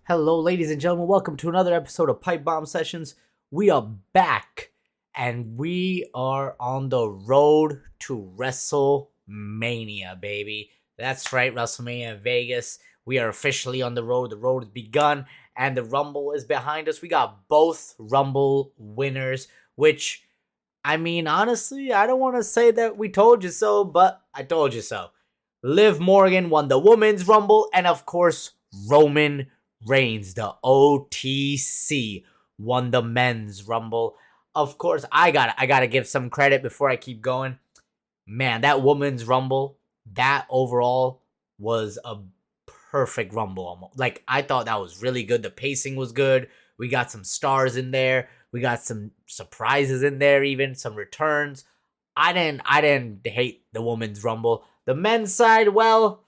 Hello, ladies and gentlemen. Welcome to another episode of Pipe Bomb Sessions. We are back, and we are on the road to Wrestlemania, baby. That's right, Wrestlemania in Vegas. We are officially on the road. The road has begun, and the Rumble is behind us. We got both Rumble winners, which, I mean, honestly, I don't want to say that we told you so, but I told you so. Liv Morgan won the Women's Rumble, and of course, Roman Reigns, the OTC, won the Men's Rumble. Of course, I gotta give some credit before I keep going. Man, that Women's Rumble, that overall was a perfect Rumble. Almost. Like, I thought that was really good. The pacing was good. We got some stars in there. We got some surprises in there, even some returns. I didn't hate the Women's Rumble. The men's side, well,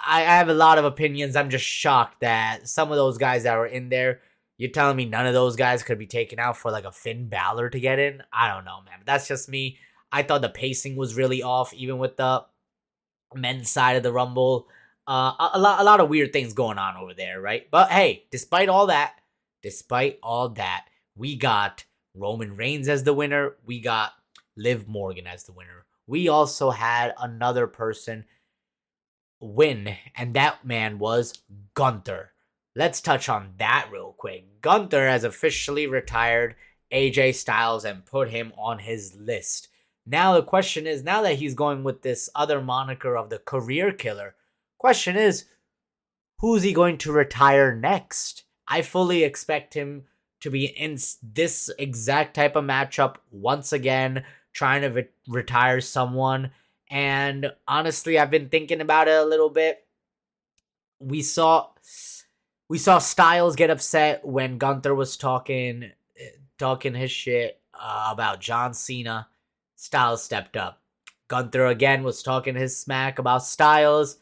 I have a lot of opinions. I'm just shocked that some of those guys that were in there, you're telling me none of those guys could be taken out for like a Finn Balor to get in? I don't know, man. That's just me. I thought the pacing was really off, even with the men's side of the Rumble. A lot of weird things going on over there, right? But hey, despite all that, we got Roman Reigns as the winner. We got Liv Morgan as the winner. We also had another person win, and that man was Gunther. Let's touch on that real quick. Gunther has officially retired AJ Styles and put him on his list. Now the question is, now that he's going with this other moniker of the career killer, question is, who's he going to retire next? I fully expect him to be in this exact type of matchup once again, trying to retire someone. And honestly, I've been thinking about it a little bit. We saw Styles get upset when Gunther was talking his shit about John Cena. Styles stepped up. Gunther again was talking his smack about Styles.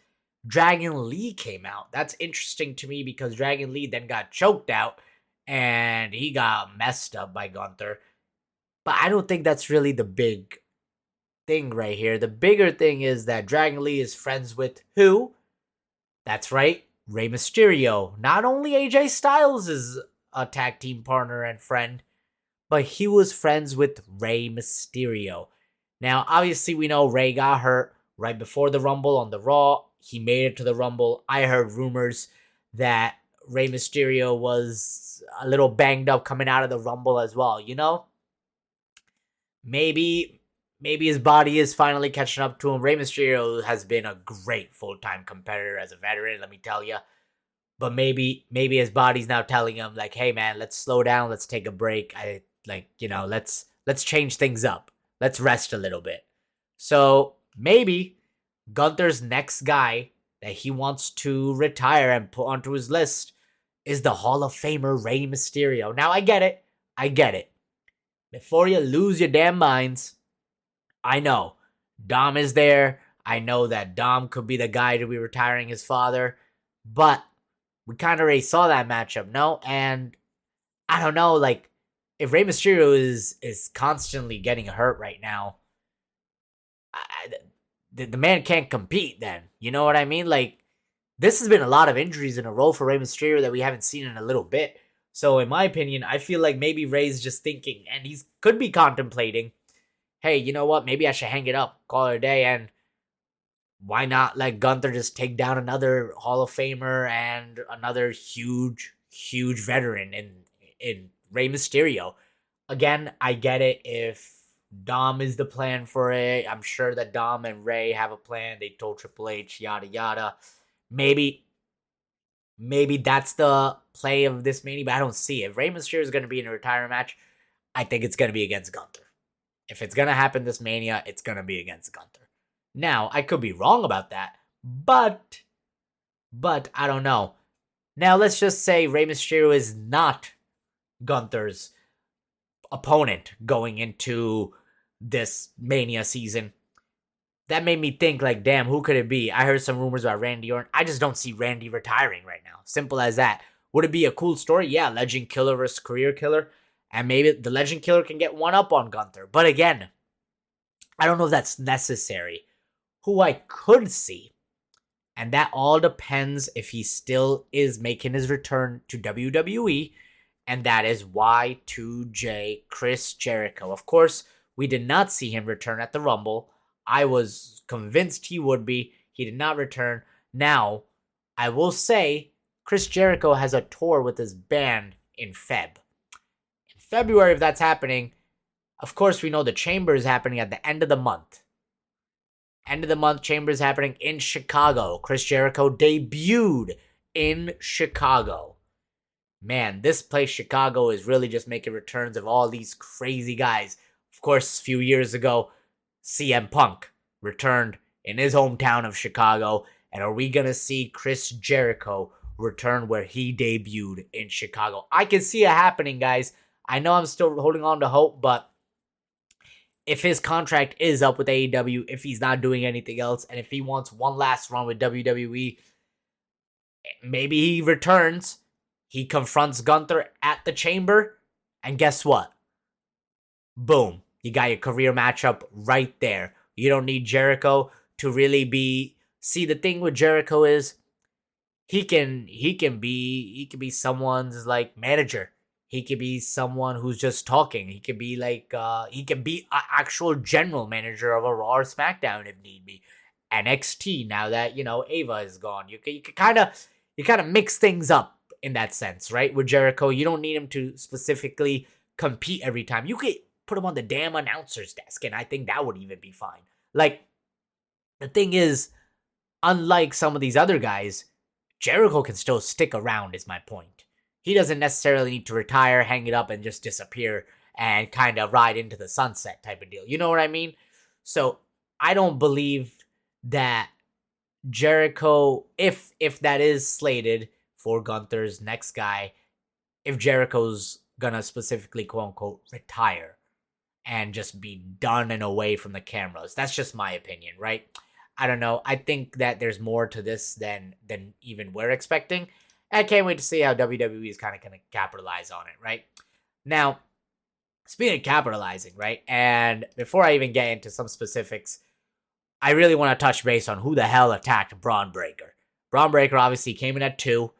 Dragon Lee came out. That's interesting to me because Dragon Lee then got choked out and he got messed up by Gunther. But I don't think that's really the big thing right here. The bigger thing is that Dragon Lee is friends with who? That's right, Rey Mysterio. Not only AJ Styles is a tag team partner and friend, but he was friends with Rey Mysterio. Now, obviously, we know Rey got hurt right before the Rumble on the Raw. He made it to the Rumble. I heard rumors that Rey Mysterio was a little banged up coming out of the Rumble as well, you know? Maybe his body is finally catching up to him. Rey Mysterio has been a great full-time competitor as a veteran, let me tell you. But maybe his body's now telling him, like, hey, man, let's slow down. Let's take a break. Let's change things up. Let's rest a little bit. So maybe Gunther's next guy that he wants to retire and put onto his list is the Hall of Famer Rey Mysterio. Now, I get it. Before you lose your damn minds, I know Dom is there. I know that Dom could be the guy to be retiring his father. But we kind of already saw that matchup, no? And I don't know, like, if Rey Mysterio is constantly getting hurt right now, the man can't compete then. You know what I mean? Like, this has been a lot of injuries in a row for Rey Mysterio that we haven't seen in a little bit. So, in my opinion, I feel like maybe Rey's just thinking, and he could be contemplating, hey, you know what? Maybe I should hang it up, call it a day, and why not let Gunther just take down another Hall of Famer and another huge veteran in Rey Mysterio? Again, I get it if Dom is the plan for it. I'm sure that Dom and Rey have a plan. They told Triple H, yada yada. Maybe that's the play of this Mania, but I don't see it. If Rey Mysterio is going to be in a retirement match, I think it's going to be against Gunther. If it's going to happen this Mania, it's going to be against Gunther. Now, I could be wrong about that, but I don't know. Now, let's just say Rey Mysterio is not Gunther's opponent going into this Mania season. That made me think, like, damn, who could it be? I heard some rumors about Randy Orton. I just don't see Randy retiring right now. Simple as that. Would it be a cool story? Yeah, Legend Killer versus Career Killer. And maybe the Legend Killer can get one up on Gunther. But again, I don't know if that's necessary. Who I could see And that all depends if he still is making his return to WWE, and that is Y2J Chris Jericho. Of course, we did not see him return at the Rumble. I was convinced he would be. He did not return. Now, I will say Chris Jericho has a tour with his band in February, if that's happening. Of course, we know the Chamber is happening at the end of the month. End of the month, Chamber is happening in Chicago. Chris Jericho debuted in Chicago. Man, this place, Chicago, is really just making returns of all these crazy guys. Of course, a few years ago, CM Punk returned in his hometown of Chicago. And are we going to see Chris Jericho return where he debuted in Chicago? I can see it happening, guys. I know I'm still holding on to hope, but if his contract is up with AEW, if he's not doing anything else, and if he wants one last run with WWE, maybe he returns. He confronts Gunther at the Chamber, and guess what? Boom. You got your career matchup right there. You don't need Jericho to really be... See, the thing with Jericho is he can be someone's like manager. He could be someone who's just talking. He could be like he can be an actual general manager of a Raw or SmackDown if need be. NXT, now that Ava is gone, you can kind of mix things up in that sense, right? With Jericho, you don't need him to specifically compete every time. You could put him on the damn announcer's desk, and I think that would even be fine. Like, the thing is, unlike some of these other guys, Jericho can still stick around, is my point. He doesn't necessarily need to retire, hang it up, and just disappear and kind of ride into the sunset type of deal. You know what I mean? So I don't believe that Jericho, if that is slated for Gunther's next guy, if Jericho's gonna specifically quote unquote retire and just be done and away from the cameras. That's just my opinion, right? I don't know. I think that there's more to this than even we're expecting. I can't wait to see how WWE is kind of going to capitalize on it, right? Now, speaking of capitalizing, right? And before I even get into some specifics, I really want to touch base on who the hell attacked Braun Breaker. Braun Breaker obviously came in at 2.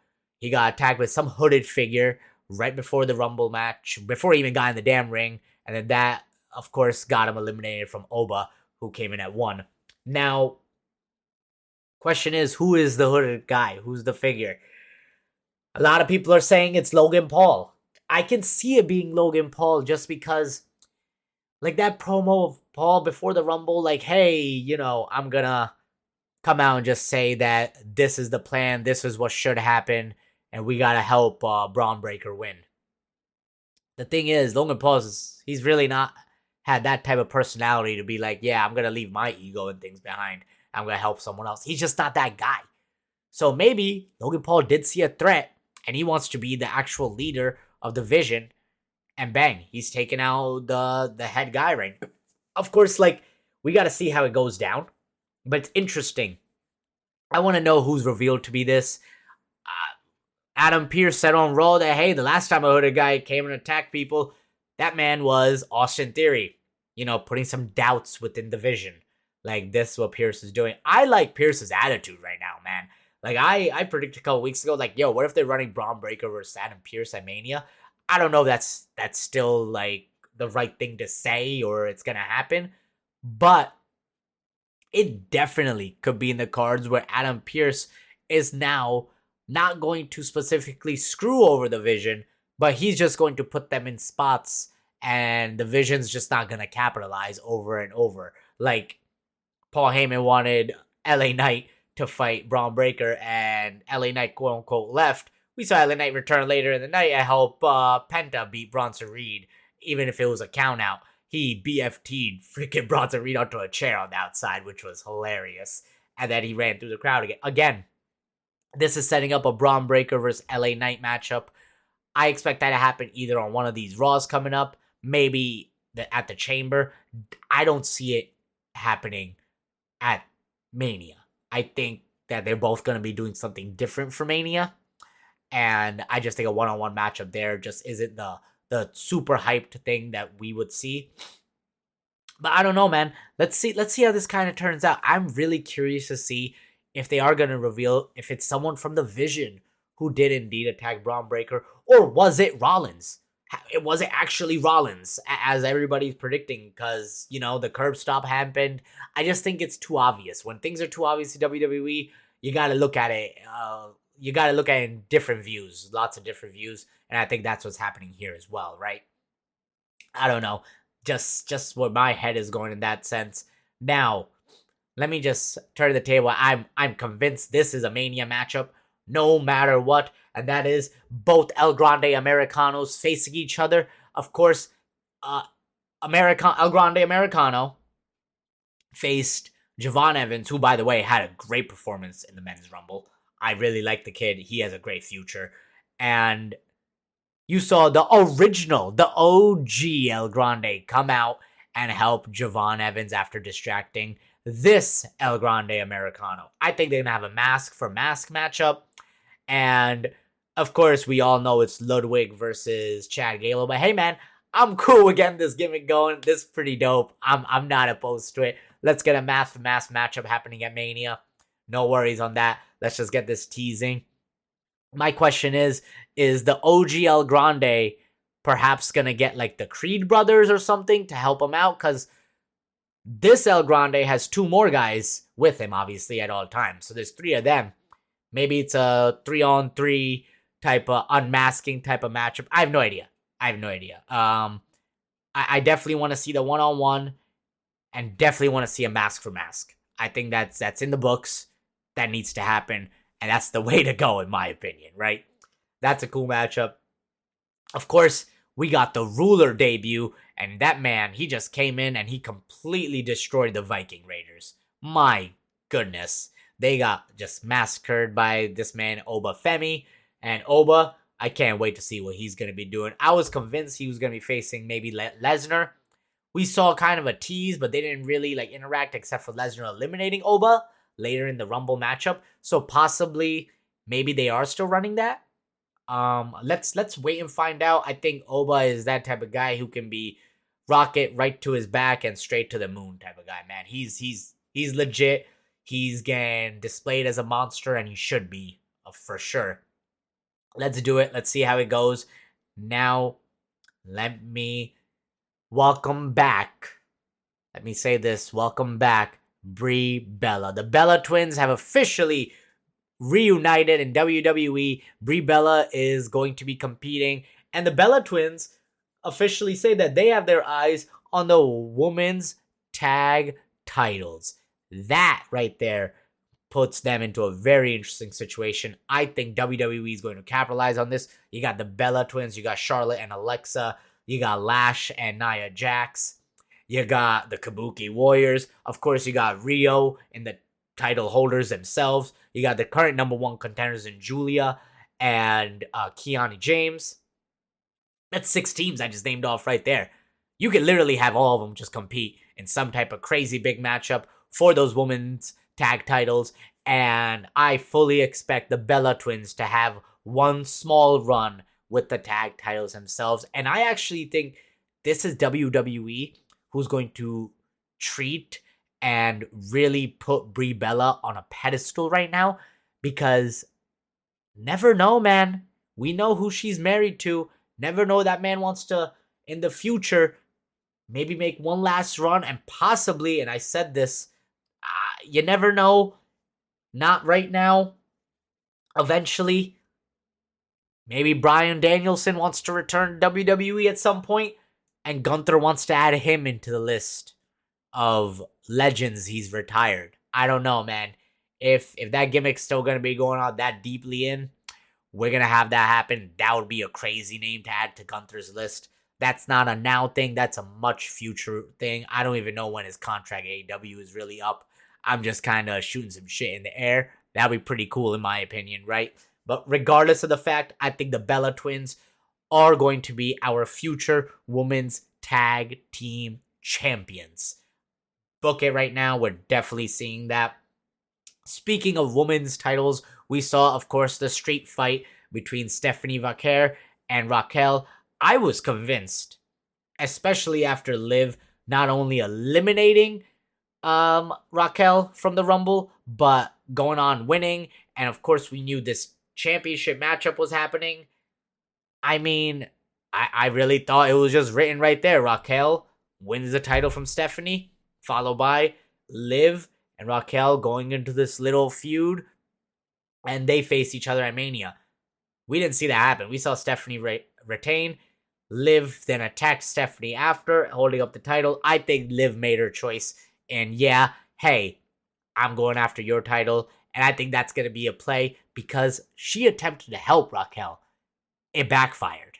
He got attacked with some hooded figure right before the Rumble match, before he even got in the damn ring. And then that, of course, got him eliminated from Oba, who came in at 1. Now, question is, who is the hooded guy? Who's the figure? A lot of people are saying it's Logan Paul. I can see it being Logan Paul just because, like, that promo of Paul before the Rumble, like, hey, I'm gonna come out and just say that this is the plan, this is what should happen, and we gotta help Braun Breaker win. The thing is, Logan Paul, he's really not had that type of personality to be like, yeah, I'm gonna leave my ego and things behind. I'm gonna help someone else. He's just not that guy. So maybe Logan Paul did see a threat, and he wants to be the actual leader of the Vision, and bang, he's taking out the head guy right now. Of course, like, we got to see how it goes down, but it's interesting. I want to know who's revealed to be this. Adam Pearce said on Raw that, hey, the last time I heard a guy came and attacked people, that man was Austin Theory. Putting some doubts within the Vision. Like, this is what Pearce is doing. I like Pearce's attitude right now, man. Like, I predicted a couple weeks ago, like, yo, what if they're running Braun Breaker versus Adam Pearce at Mania? I don't know if that's still, like, the right thing to say or it's going to happen. But it definitely could be in the cards where Adam Pearce is now not going to specifically screw over the Vision, but he's just going to put them in spots, and the Vision's just not going to capitalize over and over. Like, Paul Heyman wanted LA Knight to fight Braun Breaker, and LA Knight, quote-unquote, left. We saw LA Knight return later in the night and help Penta beat Bronson Reed, even if it was a count-out. He BFT'd freaking Bronson Reed onto a chair on the outside, which was hilarious. And then he ran through the crowd again. Again, this is setting up a Braun Breaker versus LA Knight matchup. I expect that to happen either on one of these Raws coming up, maybe at the Chamber. I don't see it happening at Mania. I think that they're both going to be doing something different for Mania. And I just think a one-on-one matchup there just isn't the super hyped thing that we would see. But I don't know, man. Let's see how this kind of turns out. I'm really curious to see if they are going to reveal if it's someone from the Vision who did indeed attack Braun Breaker, or was it Rollins? Was it actually Rollins, as everybody's predicting? Because, the curb stop happened. I just think it's too obvious. When things are too obvious in WWE, you got to look at it. You got to look at it in different views, lots of different views, and I think that's what's happening here as well, right? I don't know, just what my head is going in that sense. Now, let me just turn the table. I'm convinced this is a Mania matchup, no matter what, and that is both El Grande Americanos facing each other. Of course, El Grande Americano faced Javon Evans, who, by the way, had a great performance in the Men's Rumble. I really like the kid. He has a great future. And you saw the original, the OG El Grande come out and help Javon Evans after distracting this El Grande Americano. I think they're going to have a mask for mask matchup. And, of course, we all know it's Ludwig versus Chad Gable. But, hey, man, I'm cool with getting this gimmick going. This is pretty dope. I'm not opposed to it. Let's get a mask for mask matchup happening at Mania. No worries on that. Let's just get this teasing. My question is the OG El Grande perhaps going to get like the Creed brothers or something to help him out? Because this El Grande has two more guys with him, obviously, at all times. So there's three of them. Maybe it's a 3-on-3 type of unmasking type of matchup. I have no idea. I definitely want to see the one-on-one and definitely want to see a mask for mask. I think that's in the books. That needs to happen. And that's the way to go, in my opinion, right? That's a cool matchup. Of course, we got the Ruler debut, and that man, he just came in and he completely destroyed the Viking Raiders. My goodness. They got just massacred by this man, Oba Femi. And Oba, I can't wait to see what he's going to be doing. I was convinced he was going to be facing maybe Lesnar. We saw kind of a tease, but they didn't really interact except for Lesnar eliminating Oba later in the Rumble matchup. So possibly, maybe they are still running that. Let's wait and find out. I think Oba is that type of guy who can be rocket right to his back and straight to the moon type of guy, man. He's legit. He's getting displayed as a monster, and he should be, for sure. Let's do it. Let's see how it goes. Now, let me welcome back. Let me say this. Welcome back, Brie Bella. The Bella twins have officially reunited in WWE. Brie Bella is going to be competing, and the Bella twins officially say that they have their eyes on the women's tag titles. That right there puts them into a very interesting situation. I think WWE is going to capitalize on this. You got the Bella twins, you got Charlotte and Alexa, you got Lash and Nia Jax, you got the Kabuki Warriors, of course you got Rio and the title holders themselves, you got the current number one contenders in Julia and Kiani James. That's 6 teams I just named off right there. You could literally have all of them just compete in some type of crazy big matchup for those women's tag titles, and I fully expect the Bella twins to have one small run with the tag titles themselves, and I actually think this is WWE who's going to treat and really put Brie Bella on a pedestal right now, because never know, man. We know who she's married to. Never know, that man wants to, in the future, maybe make one last run and possibly, and I said this, you never know, not right now, eventually, maybe Bryan Danielson wants to return to WWE at some point, and Gunther wants to add him into the list of legends he's retired. I don't know, man. If that gimmick's still going to be going on that deeply in, we're going to have that happen. That would be a crazy name to add to Gunther's list. That's not a now thing. That's a much future thing. I don't even know when his contract at AEW is really up. I'm just kind of shooting some shit in the air. That'd be pretty cool in my opinion, right? But regardless of the fact, I think the Bella twins are going to be our future women's tag team champions. Book it right now. We're definitely seeing that. Speaking of women's titles, we saw, of course, the street fight between Stephanie Vaquer and Raquel. I was convinced, especially after Liv not only eliminating Raquel from the Rumble, but going on winning, and of course we knew this championship matchup was happening. I mean, I really thought it was just written right there. Raquel wins the title from Stephanie, followed by Liv and Raquel going into this little feud, and they face each other at Mania. We didn't see that happen. We saw Stephanie retain. Liv then attacked Stephanie after, holding up the title. I think Liv made her choice. And yeah, hey, I'm going after your title. And I think that's going to be a play because she attempted to help Raquel. It backfired.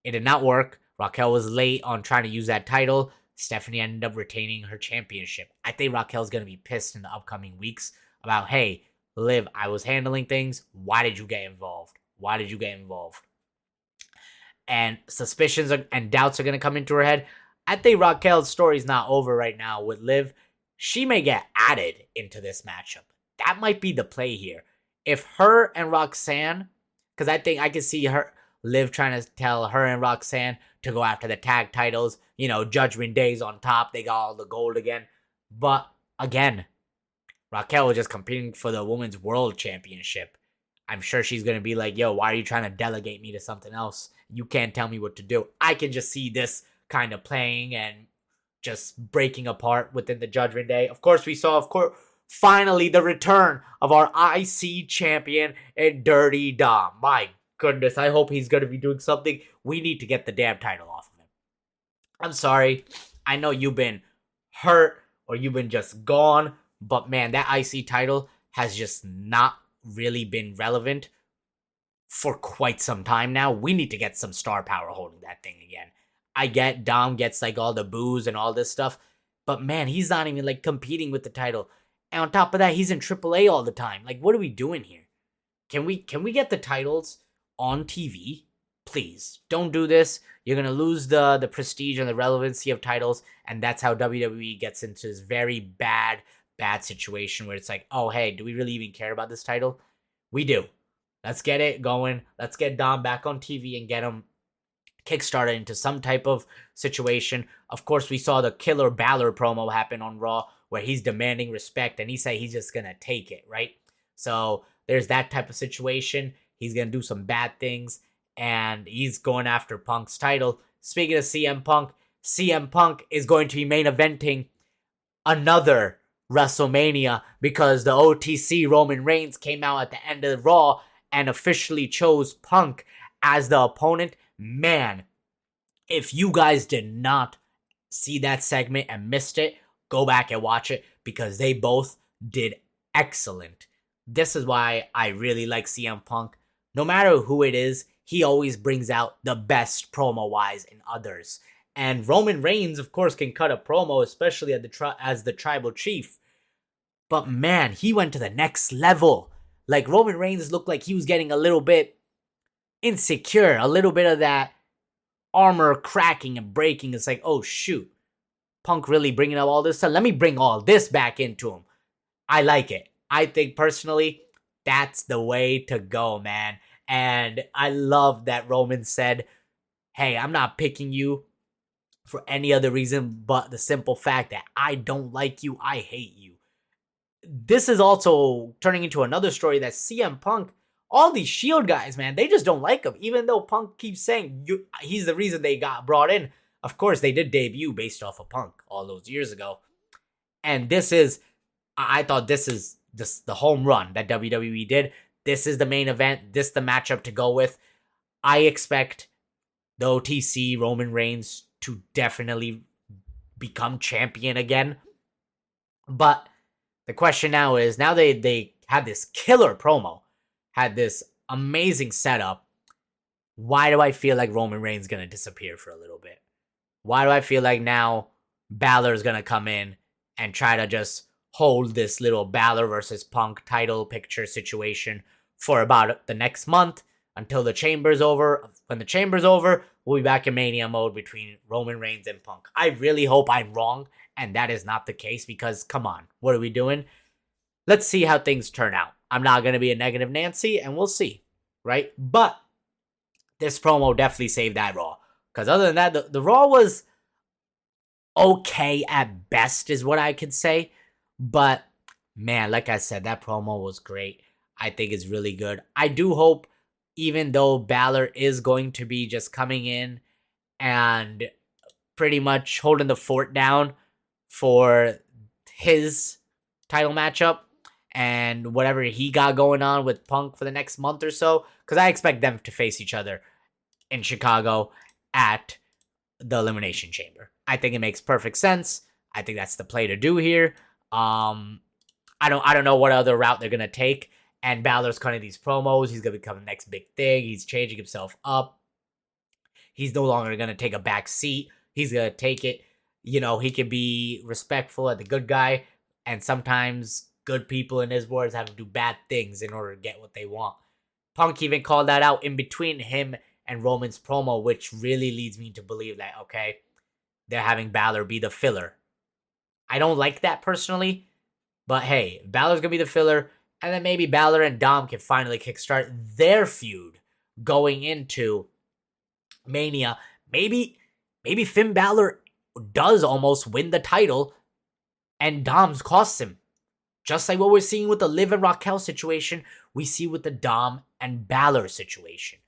It did not work. Raquel was late on trying to use that title. Stephanie ended up retaining her championship. I think Raquel's going to be pissed in the upcoming weeks about, hey, Liv, I was handling things. Why did you get involved? Why did you get involved? And suspicions and doubts are going to come into her head. I think Raquel's story is not over right now with Liv. She may get added into this matchup. That might be the play here. If her and Roxanne, because I think I can see Liv trying to tell her and Roxanne to go after the tag titles. You know, Judgment Day's on top. They got all the gold again. But again, Raquel was just competing for the Women's World Championship. I'm sure she's going to be like, yo, why are you trying to delegate me to something else? You can't tell me what to do. I can just see this kind of playing and just breaking apart within the Judgment Day. Of course, we saw, finally the return of our IC champion and Dirty Dom. My goodness, I hope he's going to be doing something. We need to get the damn title off of him. I'm sorry. I know you've been hurt or you've been just gone, but man, that IC title has just not really been relevant for quite some time now. We need to get some star power holding that thing again. I get Dom gets like all the boos and all this stuff, but man, he's not even like competing with the title. And on top of that, he's in AAA all the time. Like, what are we doing here? Can we get the titles on TV? Please, don't do this. You're gonna lose the prestige and the relevancy of titles, and that's how WWE gets into this very bad situation where it's like, oh, hey, do we really even care about this title? We do. Let's get it going. Let's get Dom back on TV and get him kickstarted into some type of situation. Of course, we saw the Killer Balor promo happen on Raw where he's demanding respect and he said he's just going to take it, right? So there's that type of situation. He's going to do some bad things and he's going after Punk's title. Speaking of CM Punk is going to be main eventing another WrestleMania because the OTC Roman Reigns came out at the end of Raw and officially chose Punk as the opponent. Man, if you guys did not see that segment and missed it, go back and watch it because they both did excellent. This is why I really like CM Punk. No matter who it is, he always brings out the best promo-wise in others. And Roman Reigns, of course, can cut a promo, especially as the tribal chief. But man, he went to the next level. Like, Roman Reigns looked like he was getting a little bit insecure. A little bit of that armor cracking and breaking. It's like, oh, shoot. Punk really bringing up all this stuff? Let me bring all this back into him. I like it. I think, personally, that's the way to go, man. And I love that Roman said, hey, I'm not picking you for any other reason but the simple fact that I don't like you, I hate you. This is also turning into another story that CM Punk, all these Shield guys, man, they just don't like him. Even though Punk keeps saying he's the reason they got brought in. Of course, they did debut based off of Punk all those years ago. And I thought this is just the home run that WWE did. This is the main event. This is the matchup to go with. I expect the OTC Roman Reigns to definitely become champion again. But the question now is, now they had this killer promo, had this amazing setup. Why do I feel like Roman Reigns is going to disappear for a little bit? Why do I feel like now Balor is going to come in and try to just hold this little Balor versus Punk title picture situation for about the next month until the Chamber's over? When the Chamber's over, we'll be back in Mania mode between Roman Reigns and Punk. I really hope I'm wrong and that is not the case because, come on, what are we doing? Let's see how things turn out. I'm not going to be a negative Nancy and we'll see, right? But this promo definitely saved that Raw. Because other than that, the Raw was okay at best is what I could say. But Man, like I said, that promo was great. I think it's really good. I do hope, even though Balor is going to be just coming in and pretty much holding the fort down for his title matchup and whatever he got going on with Punk for the next month or so, because I expect them to face each other in Chicago at the Elimination Chamber. I think it makes perfect sense. I think that's the play to do here. I don't know what other route they're gonna take. And Balor's cutting these promos. He's gonna become the next big thing. He's changing himself up. He's no longer gonna take a back seat. He's gonna take it. You know, he can be respectful at the good guy, and sometimes good people in his words have to do bad things in order to get what they want. Punk even called that out in between him and Roman's promo, which really leads me to believe that, okay, they're having Balor be the filler. I don't like that personally, but hey, Balor's gonna be the filler, and then maybe Balor and Dom can finally kickstart their feud going into Mania. Maybe Finn Balor does almost win the title, and Dom's costs him. Just like what we're seeing with the Liv and Raquel situation, we see with the Dom and Balor situation.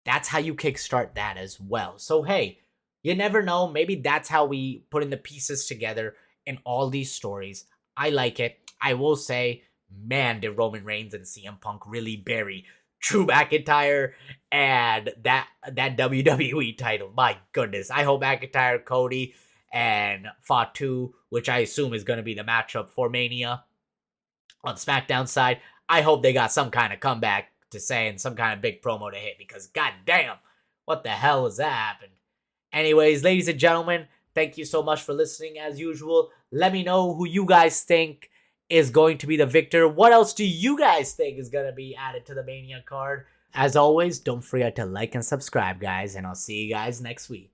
That's how you kickstart that as well. So hey, you never know. Maybe that's how we put in the pieces together in all these stories. I like it. I will say, man, did Roman Reigns and CM Punk really bury Drew McIntyre and that WWE title. My goodness. I hope McIntyre, Cody, and Fatu, which I assume is going to be the matchup for Mania on SmackDown side, I hope they got some kind of comeback to say and some kind of big promo to hit, because goddamn, what the hell has that happened? Anyways, ladies and gentlemen, thank you so much for listening as usual. Let me know who you guys think is going to be the victor. What else do you guys think is going to be added to the Mania card? As always, don't forget to like and subscribe, guys, and I'll see you guys next week.